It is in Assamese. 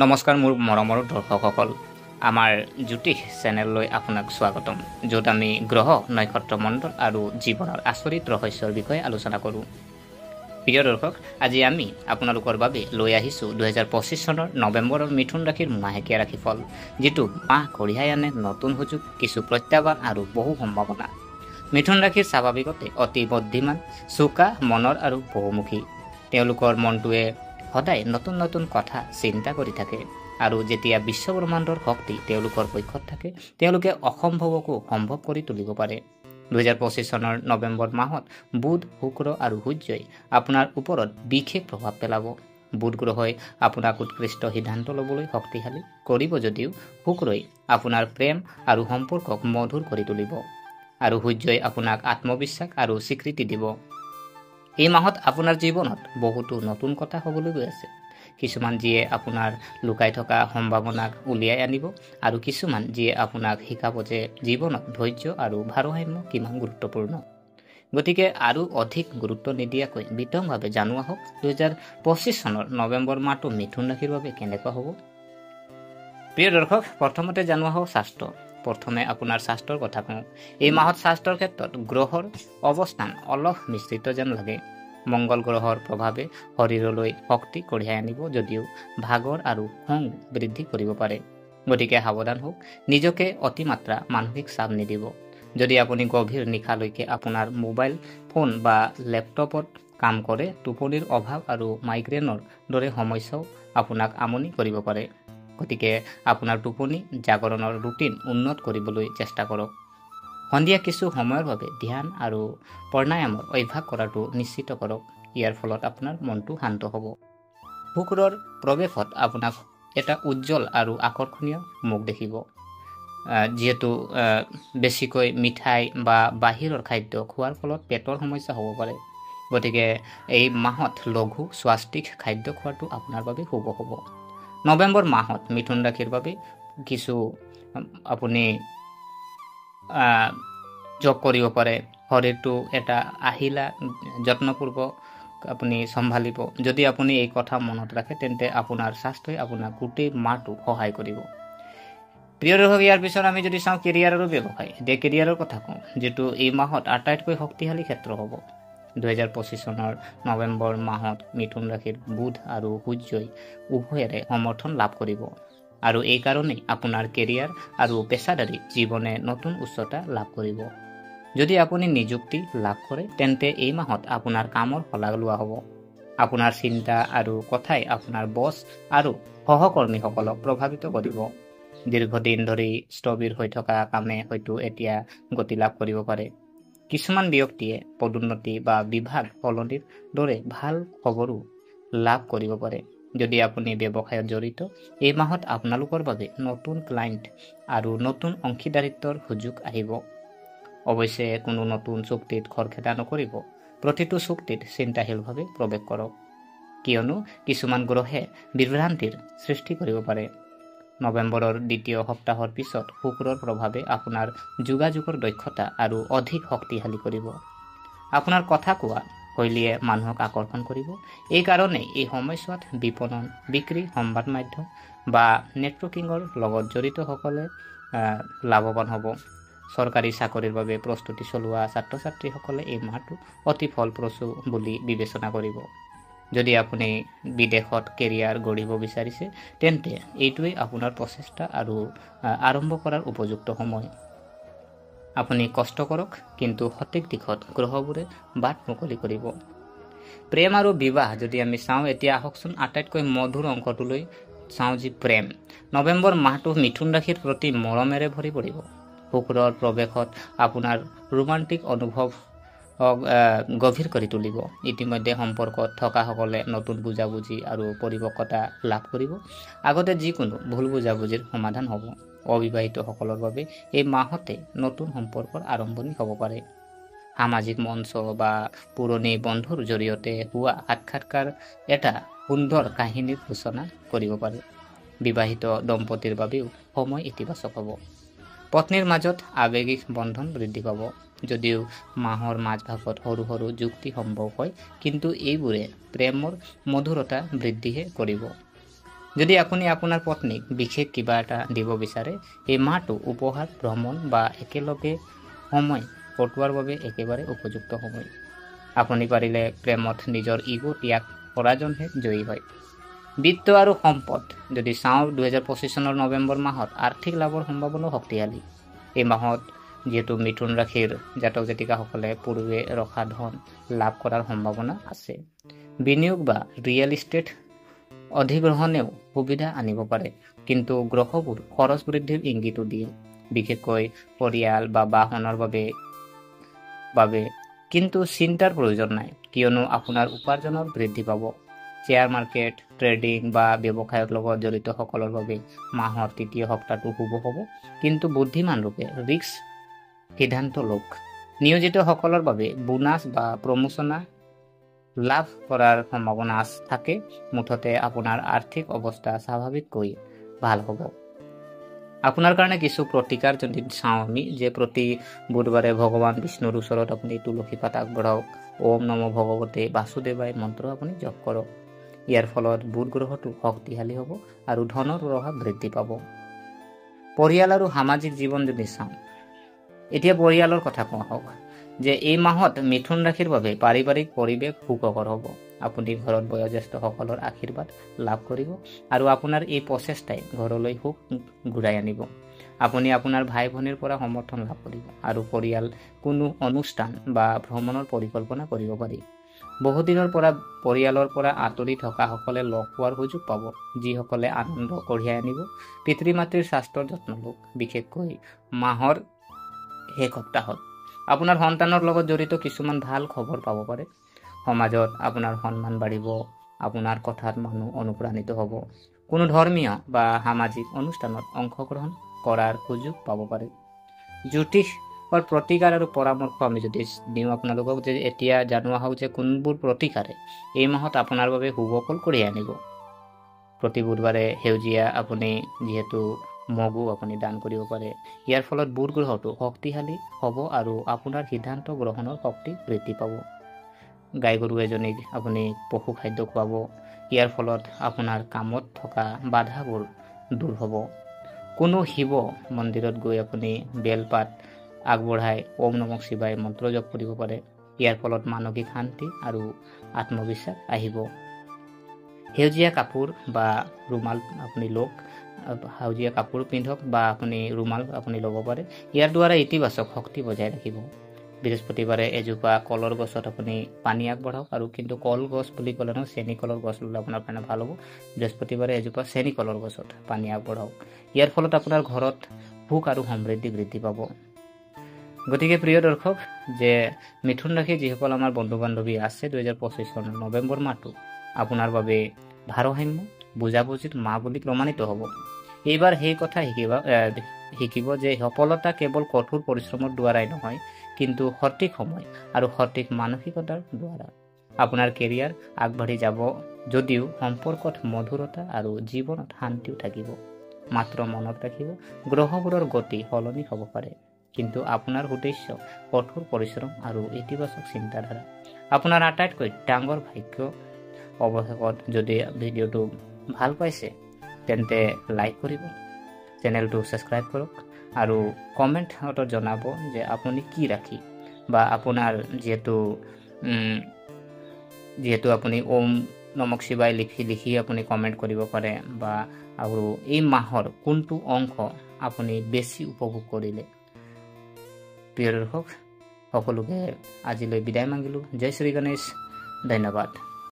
নমস্কাৰ মোৰ মৰমৰ দৰ্শকসকল, আমাৰ জ্যোতিষ চেনেললৈ আপোনাক স্বাগতম, য'ত আমি গ্ৰহ, নক্ষত্ৰ মণ্ডল আৰু জীৱনৰ আচৰিত ৰহস্যৰ বিষয়ে আলোচনা কৰোঁ। প্ৰিয় দৰ্শক, আজি আমি আপোনালোকৰ বাবে লৈ আহিছোঁ 2025 চনৰ নৱেম্বৰৰ মিথুন ৰাশিৰ মাহেকীয়া ৰাশিফল, যিটো মাহ কঢ়িয়াই আনে নতুন সুযোগ, কিছু প্ৰত্যাহ্বান আৰু বহু সম্ভাৱনা। মিথুন ৰাশিৰ স্বাভাৱিকতে অতি বুদ্ধিমান, চোকা মনৰ আৰু বহুমুখী। তেওঁলোকৰ মনটোৱে সদায় নতুন নতুন কথা চিন্তা কৰি থাকে, আৰু যেতিয়া বিশ্বব্ৰহ্মাণ্ডৰ শক্তি তেওঁলোকৰ পক্ষত থাকে, তেওঁলোকে অসম্ভৱকো সম্ভৱ কৰি তুলিব পাৰে। 2025 চনৰ নৱেম্বৰ মাহত বুধ, শুক্ৰ আৰু সূৰ্যই আপোনাৰ ওপৰত বিশেষ প্ৰভাৱ পেলাব। বুধ গ্ৰহই আপোনাক উৎকৃষ্ট সিদ্ধান্ত ল'বলৈ শক্তিশালী কৰিব, যদিও শুক্ৰই আপোনাৰ প্ৰেম আৰু সম্পৰ্কক মধুৰ কৰি তুলিব, আৰু সূৰ্যই আপোনাক আত্মবিশ্বাস আৰু স্বীকৃতি দিব। এই মাহত আপোনাৰ জীৱনত বহুতো নতুন কথা হ'বলৈ গৈ আছে, কিছুমান যিয়ে আপোনাৰ লুকাই থকা সম্ভাৱনাক উলিয়াই আনিব, আৰু কিছুমান যিয়ে আপোনাক শিকাব যে জীৱনত ধৈৰ্য আৰু ভাৰসাম্য কিমান গুৰুত্বপূৰ্ণ। গতিকে আৰু অধিক গুৰুত্ব নিদিয়াকৈ বিতংভাৱে জানোৱা হওক 2025 চনৰ নৱেম্বৰ মাহটো মিথুন ৰাশিৰ বাবে কেনেকুৱা হ'ব। প্ৰিয় দৰ্শক, প্ৰথমতে জানোৱা হওক স্বাস্থ্য। প্ৰথমে আপোনাৰ স্বাস্থ্যৰ কথা কওঁ। এই মাহত স্বাস্থ্যৰ ক্ষেত্ৰত গ্ৰহৰ অৱস্থান অলপ মিশ্ৰিত যেন লাগে। মংগল গ্ৰহৰ প্ৰভাৱে শৰীৰলৈ শক্তি কঢ়িয়াই আনিব, যদিও ভাগৰ আৰু খং বৃদ্ধি কৰিব পাৰে। গতিকে সাৱধান হওক, নিজকে অতিমাত্ৰা মানসিক চাপ নিদিব। যদি আপুনি গভীৰ নিশালৈকে আপোনাৰ মোবাইল ফোন বা লেপটপত কাম কৰে, টোপনিৰ অভাৱ আৰু মাইগ্ৰেনৰ দৰে সমস্যাও আপোনাক আমনি কৰিব পাৰে। গতিকে আপোনাৰ টোপনি জাগৰণৰ ৰুটিন উন্নত কৰিবলৈ চেষ্টা কৰক। সন্ধিয়া কিছু সময়ৰ বাবে ধ্যান আৰু প্ৰাণায়ামৰ অভ্যাস কৰাটো নিশ্চিত কৰক। ইয়াৰ ফলত আপোনাৰ মনটো শান্ত হ'ব। শুক্ৰৰ প্ৰৱেশত আপোনাক এটা উজ্জ্বল আৰু আকৰ্ষণীয় মুখ দেখিব, যিহেতু বেছিকৈ মিঠাই বা বাহিৰৰ খাদ্য খোৱাৰ ফলত পেটৰ সমস্যা হ'ব পাৰে। গতিকে এই মাহত লঘু স্বাস্থ্যিক খাদ্য খোৱাটো আপোনাৰ বাবে শুভ হ'ব। নৱেম্বৰ মাহত মিথুন ৰাশিৰ বাবে কিছু আপুনি যোগ কৰিব পাৰে। শৰীৰটো এটা আহিলা যত্নপূৰ্বক আপুনি চম্ভালিব। যদি আপুনি এই কথা মনত ৰাখে, তেন্তে আপোনাৰ স্বাস্থ্যই আপোনাক গোটেই মাহটো সহায় কৰিব। প্ৰিয় দৰ্শক, ইয়াৰ পিছত আমি যদি চাওঁ কেৰিয়াৰ আৰু ব্যৱসায়, এতিয়া কেৰিয়াৰৰ কথা কওঁ, যিটো এই মাহত আটাইতকৈ শক্তিশালী ক্ষেত্ৰ হ'ব। 2025 চনৰ নৱেম্বৰ মাহত মিথুন ৰাশিৰ বুধ আৰু সূৰ্যই উভয়েৰে সমৰ্থন লাভ কৰিব, আৰু এই কাৰণেই আপোনাৰ কেৰিয়াৰ আৰু পেছাদাৰী জীৱনে নতুন উচ্চতা লাভ কৰিব। যদি আপুনি নিযুক্তি লাভ কৰে, তেন্তে এই মাহত আপোনাৰ কামৰ শলাগ লোৱা হ'ব। আপোনাৰ চিন্তা আৰু কথাই আপোনাৰ বছ আৰু সহকৰ্মীসকলক প্ৰভাৱিত কৰিব। দীৰ্ঘদিন ধৰি স্থবিৰ হৈ থকা কামে হয়তো এতিয়া গতি লাভ কৰিব পাৰে। কিছুমান ব্যক্তিয়ে পদোন্নতি বা বিভাগ সলনিৰ দৰে ভাল খবৰো লাভ কৰিব পাৰে। যদি আপুনি ব্যৱসায়ত জড়িত, এই মাহত আপোনালোকৰ বাবে নতুন ক্লায়েণ্ট আৰু নতুন অংশীদাৰিত্বৰ সুযোগ আহিব। অৱশ্যে কোনো নতুন চুক্তিত খৰখেদা নকৰিব। প্ৰতিটো চুক্তিত চিন্তাশীলভাৱে প্ৰৱেশ কৰক, কিয়নো কিছুমান গ্ৰহে বিভ্ৰান্তিৰ সৃষ্টি কৰিব পাৰে। নৱেম্বৰৰ দ্বিতীয় সপ্তাহৰ পিছত শুক্ৰৰ প্ৰভাৱে আপোনাৰ যোগাযোগৰ দক্ষতা আৰু অধিক শক্তিশালী কৰিব। আপোনাৰ কথা কোৱা শৈলীয়ে মানুহক আকৰ্ষণ কৰিব। এই কাৰণেই এই সময়ছোৱাত বিপণন, বিক্ৰী, সংবাদ মাধ্যম বা নেটৱৰ্কিঙৰ লগত জড়িতসকলে লাভৱান হ'ব। চৰকাৰী চাকৰিৰ বাবে প্ৰস্তুতি চলোৱা ছাত্ৰ ছাত্ৰীসকলে এই মাহটো অতি ফলপ্ৰসূ বুলি বিবেচনা কৰিব। যদি আপুনি বিদেশত কেৰিয়াৰ গঢ়িব বিচাৰিছে, তেন্তে এইটোৱেই আপোনাৰ প্ৰচেষ্টা আৰু আৰম্ভ কৰাৰ উপযুক্ত সময়। আপুনি কষ্ট কৰক, কিন্তু সঠিক দিশত গ্ৰহবোৰে বাট মুকলি কৰিব। প্ৰেম আৰু বিবাহ যদি আমি চাওঁ, এতিয়া আহকচোন আটাইতকৈ মধুৰ অংশটোলৈ চাওঁ, যি প্ৰেম। নৱেম্বৰ মাহটো মিথুন ৰাশিৰ প্ৰতি মৰমেৰে ভৰি পৰিব। শুক্ৰৰ প্ৰৱেশত আপোনাৰ ৰোমান্টিক অনুভৱ গভীৰ কৰি তুলিব। ইতিমধ্যে সম্পৰ্কত থকাসকলে নতুন বুজাবুজি আৰু পৰিপক্কতা লাভ কৰিব। আগতে যিকোনো ভুল বুজাবুজিৰ সমাধান হ'ব। অবিবাহিতসকলৰ বাবে এই মাহতে নতুন সম্পৰ্কৰ আৰম্ভণি হ'ব পাৰে। সামাজিক মঞ্চ বা পুৰণি বন্ধুৰ জৰিয়তে হোৱা সাক্ষাৎকাৰ এটা সুন্দৰ কাহিনীৰ সূচনা কৰিব পাৰে। বিবাহিত দম্পতীৰ বাবেও সময় ইতিবাচক হ'ব। পত্নীৰ মাজত আৱেগিক বন্ধন বৃদ্ধি পাব। যদিও মাহৰ মাজভাগত সৰু সৰু যুক্তি সম্ভৱ হয়, কিন্তু এইবোৰে প্ৰেমৰ মধুৰতা বৃদ্ধিহে কৰিব। যদি আপুনি আপোনাৰ পত্নীক বিশেষ কিবা এটা দিব বিচাৰে, এই মাহটো উপহাৰ, ভ্ৰমণ বা একেলগে সময় কটোৱাৰ বাবে একেবাৰে উপযুক্ত সময়। আপুনি পাৰিলে প্ৰেমত নিজৰ ইগো ত্যাগ কৰাজনহে জয়ী হয়। বিত্ত আৰু সম্পদ যদি চাওঁ, 2025 চনৰ নৱেম্বৰ মাহত আৰ্থিক লাভৰ সম্ভাৱনা শক্তিশালী। এই মাহত যিহেতু মিথুন ৰাশিৰ জাতক জাতিকাসকলে পূৰ্বে ৰখা ধন লাভ কৰাৰ সম্ভাৱনা আছে। বিনিয়োগ বা ৰিয়েল ইষ্টেট অধিগ্ৰহণেও সুবিধা আনিব পাৰে, কিন্তু গ্ৰহবোৰ খৰচ বৃদ্ধিৰ ইংগিতো দিয়ে, বিশেষকৈ পৰিয়াল বা বাহনৰ বাবে। কিন্তু চিন্তাৰ প্ৰয়োজন নাই, কিয়নো আপোনাৰ উপাৰ্জনৰ বৃদ্ধি পাব। শ্বেয়াৰ মাৰ্কেট, ট্ৰেডিং বা ব্যৱসায়ৰ লগত জড়িতসকলৰ বাবে মাহৰ তৃতীয় সপ্তাহটো শুভ হ'ব, কিন্তু বুদ্ধিমান ৰূপে ৰিস্ক সিদ্ধান্ত লওক। নিয়োজিতসকলৰ বাবে বোনাছ বা প্ৰমোচনা লাভ কৰাৰ সম্ভাৱনা থাকে। মুঠতে আপোনাৰ আৰ্থিক অৱস্থা স্বাভাৱিককৈ ভাল হ'ব। আপোনাৰ কাৰণে কিছু প্ৰতিকাৰ যদি চাওঁ আমি, যে প্ৰতি বুধবাৰে ভগৱান বিষ্ণুৰ ওচৰত আপুনি তুলসী পাত আগবঢ়াওক। ওম নম ভগৱতে বাসুদেৱাই মন্ত্ৰ আপুনি জপ কৰক। ইয়াৰ ফলত বুধ গ্ৰহটো শক্তিশালী হ'ব আৰু ধনৰ প্ৰভাৱ বৃদ্ধি পাব। পৰিয়াল আৰু সামাজিক জীৱন যদি চাওঁ, এতিয়া পৰিয়ালৰ কথা কোৱা হওক, যে এই মাহত মিথুন ৰাশিৰ বাবে পাৰিবাৰিক পৰিৱেশ সুখকৰ হ'ব। আপুনি ঘৰত বয়োজ্যেষ্ঠসকলৰ আশীৰ্বাদ লাভ কৰিব আৰু আপোনাৰ এই প্ৰচেষ্টাই ঘৰলৈ সুখ ঘূৰাই আনিব। আপুনি আপোনাৰ ভাই ভনীৰ পৰা সমৰ্থন লাভ কৰিব আৰু পৰিয়াল কোনো অনুষ্ঠান বা ভ্ৰমণৰ পৰিকল্পনা কৰিব পাৰি। বহুদিনৰ পৰা পৰিয়ালৰ পৰা আঁতৰি থকাসকলে লগ পোৱাৰ সুযোগ পাব, যিসকলে আনন্দ কঢ়িয়াই আনিব। পিতৃ মাতৃৰ স্বাস্থ্যৰ যত্ন লওক, বিশেষকৈ মাহৰ শেষ সপ্তাহত। আপোনাৰ সন্তানৰ লগত জড়িত কিছুমান ভাল খবৰ পাব পাৰে। সমাজত আপোনাৰ সন্মান বাঢ়িব, আপোনাৰ কথাত মানুহ অনুপ্ৰাণিত হ'ব। কোনো ধৰ্মীয় বা সামাজিক অনুষ্ঠানত অংশগ্ৰহণ কৰাৰ সুযোগ পাব পাৰে। জ্যোতিষৰ প্ৰতিকাৰ আৰু পৰামৰ্শ আমি যদি দিওঁ আপোনালোকক, যে এতিয়া জনোৱা হওক যে কোনবোৰ প্ৰতিকাৰে এই মাহত আপোনাৰ বাবে শুভ ফল কঢ়িয়াই আনিব। প্ৰতি বুধবাৰে সেউজীয়া আপুনি যিহেতু মগু আপুনি দান কৰিব পাৰে। ইয়াৰ ফলত বুধ গ্ৰহটো শক্তিশালী হ'ব আৰু আপোনাৰ সিদ্ধান্ত গ্ৰহণৰ শক্তি বৃদ্ধি পাব। গাই গৰু এজনীক আপুনি পশু খাদ্য খুৱাব। ইয়াৰ ফলত আপোনাৰ কামত থকা বাধাবোৰ দূৰ হ'ব। কোনো শিৱ মন্দিৰত গৈ আপুনি বেলপাত আগবঢ়াই ওম নমঃ শিৱায় মন্ত্ৰ জপ কৰিব পাৰে। ইয়াৰ ফলত মানসিক শান্তি আৰু আত্মবিশ্বাস আহিব। সেউজীয়া কাপোৰ বা ৰুমাল আপুনি লওক, সেউজীয়া কাপোৰ পিন্ধক বা আপুনি ৰুমাল আপুনি ল'ব পাৰে। ইয়াৰ দ্বাৰা ইতিবাচক শক্তি বজাই ৰাখিব। বৃহস্পতিবাৰে এজোপা কলৰ গছত আপুনি পানী আগবঢ়াওক, আৰু কিন্তু কলগছ বুলি ক'লে ন, চেনি কলৰ গছ ল'লে আপোনাৰ কাৰণে ভাল হ'ব। বৃহস্পতিবাৰে এজোপা চেনি কলৰ গছত পানী আগবঢ়াওক। ইয়াৰ ফলত আপোনাৰ ঘৰত সুখ আৰু সমৃদ্ধি বৃদ্ধি পাব। গতিকে প্ৰিয় দৰ্শক, যে মিথুন ৰাশি যিসকল আমাৰ বন্ধু বান্ধৱী আছে, 2025 চনৰ নৱেম্বৰ মাহটো আপোনাৰ বাবে ভাৰসাম্য বুজাবুজিৰ মাহ বুলি প্ৰমাণিত হ'ব। এইবাৰ সেই কথা শিকিব যে সফলতা কেৱল কঠোৰ পৰিশ্ৰমৰ দ্বাৰাই নহয়, কিন্তু সঠিক সময় আৰু সঠিক মানসিকতাৰ দ্বাৰা। আপোনাৰ কেৰিয়াৰ আগবাঢ়ি যাব যদিও সম্পৰ্কত মধুৰতা আৰু জীৱনত শান্তিও থাকিব। মাত্ৰ মনত ৰাখিব, গ্ৰহবোৰৰ গতি সলনি হ'ব পাৰে, কিন্তু আপোনাৰ উদ্দেশ্য কঠোৰ পৰিশ্ৰম আৰু ইতিবাচক চিন্তাধাৰা আপোনাৰ আটাইতকৈ ডাঙৰ ভাগ্য। অৱশেষত যদি ভিডিঅ'টো ভাল পাইছে তেন্তে লাইক কৰিব, চেনেলটো ছাবস্ক্ৰাইব কৰক আৰু কমেণ্টত জনাব যে আপুনি কি ৰাখি বা আপোনাৰ যিহেতু আপুনি ওম নমঃ শিৱায় লিখি আপুনি কমেণ্ট কৰিব পাৰে, বা আৰু এই মাহৰ কোনটো অংশ আপুনি বেছি উপভোগ কৰিলে। প্ৰিয় দৰ্শক, সকলোকে আজিলৈ বিদায় মাগিলোঁ। জয় শ্ৰী গণেশ, ধন্যবাদ।